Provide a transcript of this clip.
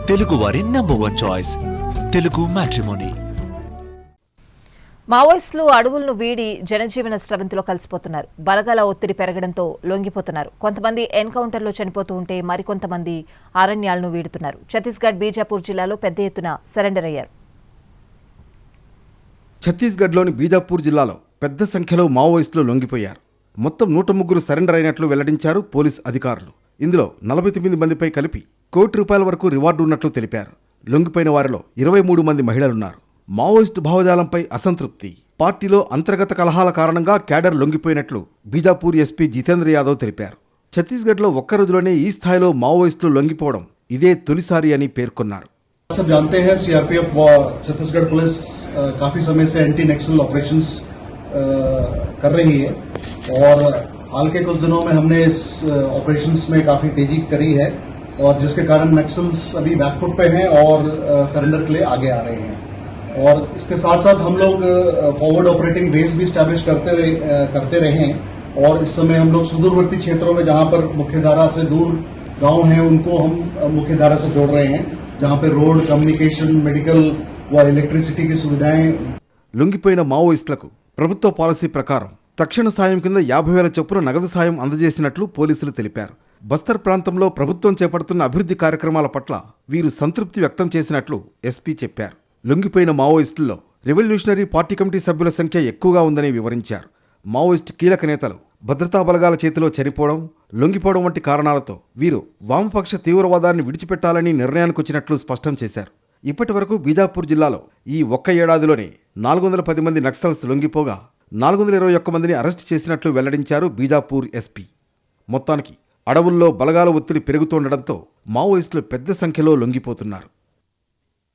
తెలుగువారి number 1 choice Telugu matrimony. మావోయిస్టులు అడవులను వీడి జనజీవన స్రవంతిలో కలిసిపోతున్నారు. బలగాల ఒత్తిడి పెరగడంతో లొంగిపోతున్నారు. కొంతమంది ఎన్కౌంటర్లో చనిపోతూ ఉంటే మరికొంతమంది అరణ్యాలను వీడుతున్నారు. ఛత్తీస్గఢ్ బీజాపూర్ జిల్లాలో పెద్ద ఎత్తున సరెండర్ అయ్యారు. ఛత్తీస్గఢ్లోని బీజాపూర్ జిల్లాలో పెద్ద సంఖ్యలో మావోయిస్టులు లొంగిపోయారు. మొత్తం 103 సరెండర్ అయినట్లు వెల్లడించారు పోలీస్ అధికారులు. ఇందులో 49 మందిపై కలిపి ₹1 కోటి వరకు రివార్డు ఉన్నట్లు తెలిపారు. లొంగిపోయిన వారిలో 23 మంది మహిళలున్నారు. మావోయిస్టు భావజాలంపై అసంతృప్తి, పార్టీలో అంతర్గత కలహాల కారణంగా క్యాడర్ లొంగిపోయినట్లు బీజాపూర్ ఎస్పీ జితేంద్ర యాదవ్ తెలిపారు. ఛత్తీస్గఢ్లో ఒక్క రోజులోనే ఈ స్థాయిలో మావోయిస్టులు లొంగిపోవడం ఇదే తొలిసారి అని పేర్కొన్నారు. सब जानते हैं सीआरपीएफ व छत्तीसगढ़ पुलिस काफी समय से एंटी नक्सल ऑपरेशंस कर रही है और हाल के कुछ दिनों में हमने इस ऑपरेशंस में काफी तेजी करी है और जिसके कारण नक्सल्स अभी बैकफुट पे हैं और सरेंडर के लिए आगे आ रहे हैं। और इसके साथ साथ हम लोग फॉरवर्ड ऑपरेटिंग बेस भी स्टैब्लिश करते रहे हैं और इस समय हम लोग सुदूरवर्ती क्षेत्रों में जहां पर मुख्यधारा से दूर गांव हैं उनको हम मुख्यधारा से जोड़ रहे हैं, जहां पे रोड, कम्युनिकेशन, मेडिकल व इलेक्ट्रिसिटी की सुविधाएं. లొంగిపోయిన మావోయిస్టులకు ప్రభుత్వ పాలసీ ప్రకారం తక్షణ సాయం కింద 50,000 చొప్పున నగదు సాయం అందజేసినట్లు పోలీసులు తెలిపారు. బస్తర్ ప్రాంతంలో ప్రభుత్వం చేపడుతున్న అభివృద్ధి కార్యక్రమాల పట్ల వీరు సంతృప్తి వ్యక్తం చేసినట్లు ఎస్పీ చెప్పారు. లొంగిపోయిన మావోయిస్టుల్లో రెవల్యూషనరీ పార్టీ కమిటీ సభ్యుల సంఖ్య ఎక్కువగా ఉందని వివరించారు. మావోయిస్టు కీలక నేతలు భద్రతా బలగాల చేతిలో చనిపోవడం, లొంగిపోవడం వంటి కారణాలతో వీరు వామపక్ష తీవ్రవాదాన్ని విడిచిపెట్టాలని నిర్ణయానికి వచ్చినట్లు స్పష్టం చేశారు. ఇప్పటి వరకు బీజాపూర్ జిల్లాలో ఈ ఒక్క ఏడాదిలోనే 410 మంది నక్సల్స్ లొంగిపోగా 421 మందిని అరెస్టు చేసినట్లు వెల్లడించారు బీజాపూర్ ఎస్పీ. మొత్తానికి అడవుల్లో బలగాల ఒత్తిడి పెరుగుతుండటంతో మావోయిస్టులు పెద్ద సంఖ్యలో లొంగిపోతున్నారు.